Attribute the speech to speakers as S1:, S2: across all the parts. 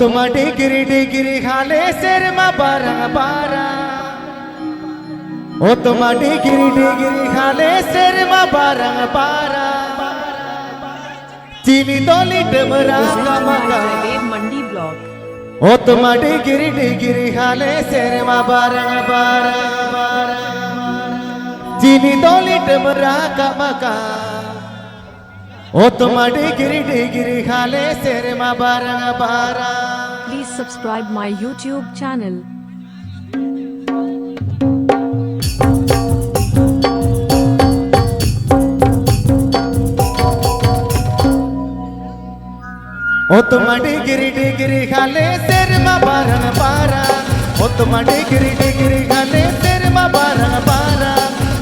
S1: तुम degree degree खाले सिर में बारा बारा ओ तुम डिग्री डिग्री खाले सिर में बारा बारा चीनी दोली डमरा का मका
S2: मंडी ब्लॉक
S1: ओ तुम डिग्री डिग्री खाले सिर में बारा बारा चीनी दोली डमरा का मका ओ तुम डिग्री डिग्री खाले सिर में बारा बारा।
S2: Please subscribe my YouTube channel.
S1: ओ तुम डिग्री डिग्री खाले सिर में बारा बारा ओ तुम डिग्री डिग्री खाले सिर में बारा बारा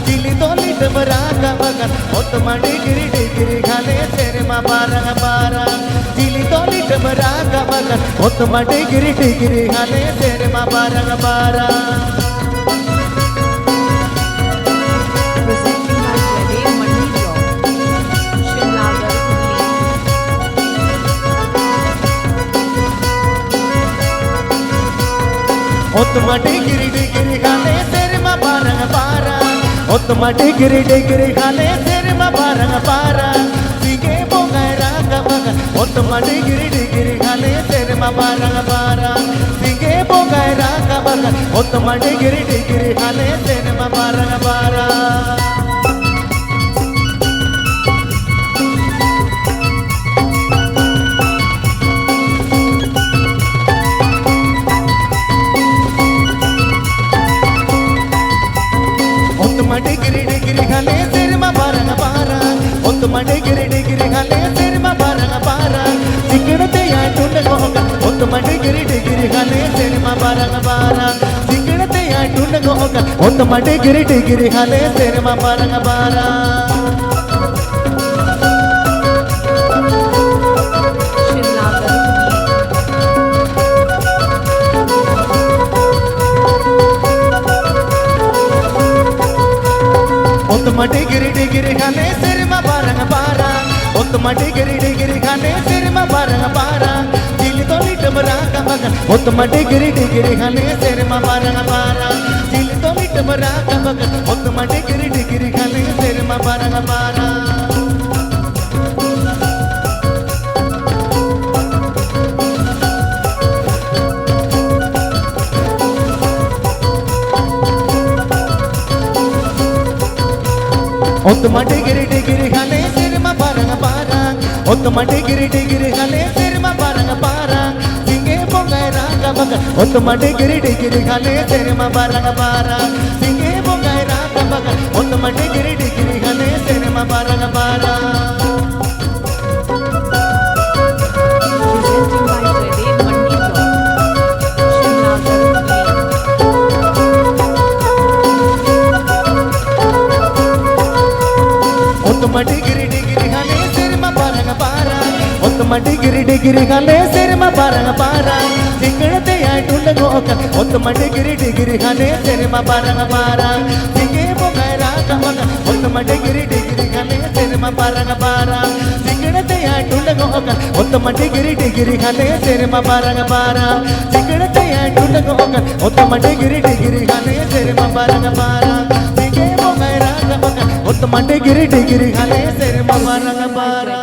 S1: दिली दोली डमरा का मगन ओ तुम डिग्री डिग्री खाले सिर में बारा बारा दिली दोली डमरा का मगन ओ तुम डिग्री डिग्री खाले सिर में बारा बारा।
S2: Presenting by Jaidev Mandi Blog, Shimlagar,
S1: ओ तुम डिग्री डिग्री खाले सिर में बारा बारा ओ तुम डिग्री डिग्री खाले सिर में बारा बारा सिंगे बोगैरा का मगन ओ तुम डिग्री डिग्री खाले सिर में बारा बारा सिंगे बोगैरा का मगन ओ तुम डिग्री डिग्री खाले सिर में बारा बारा। डिग्री डिग्री खाले सिर में बारा बारा ओ तुम डिग्री डिग्री खाले सिर में बारा बारा सिंगड़ते या टूट गोगा ओ तुम डिग्री डिग्री खाले सिर में बारा बारा सिंगड़ते या टूट गोगा ओ तुम डिग्री डिग्री खाले सिर में बारा बारा।
S2: Shimlagar,
S1: ओ तुम डिग्री डिग्री खाले सिर में बारा बारा ओ तुम डिग्री डिग्री खाले सिर में बारा बारा दिल तो डमरा का मगन ओ तुम डिग्री डिग्री खाले सिर में बारा बारा दिल तो डमरा का मगन ओ तुम डिग्री डिग्री खाले सिर में बारा बारा। ओ तुम डिग्री डिग्री खाले सिर में बारा बारा ओ तुम डिग्री डिग्री खाले सिर में बारा बारा सिंगे बोगैरा का मगन ओ तुम डिग्री डिग्री खाले सिर में बारा बारा सिंगे बोगैरा का मगन ओ तुम डिग्री डिग्री खाले सिर में बारा बारा।
S2: presenting by Jaidev Mandi Blog, Shimlagar,
S1: ओ तुम डिग्री डिग्री खाले सिर में बारा बारा ओ तुम डिग्री डिग्री खाले सिर में बारा बारा सिंगड़ते या टूट गोगा ओ तुम डिग्री डिग्री खाले सिर में बारा बारा सिंगे बोगैरा का मगन ओ तुम डिग्री डिग्री खाले सिर में बारा बारा सिंगड़ते या टूट गोगा ओ तुम डिग्री डिग्री खाले सिर में बारा बारा सिंगड़ते या टूट गोगा ओ तुम डिग्री डिग्री खाले सिर में बारा बारा सिंगे बोगैरा का मगन ओ तुम डिग्री डिग्री खाले सिर में बारा बारा।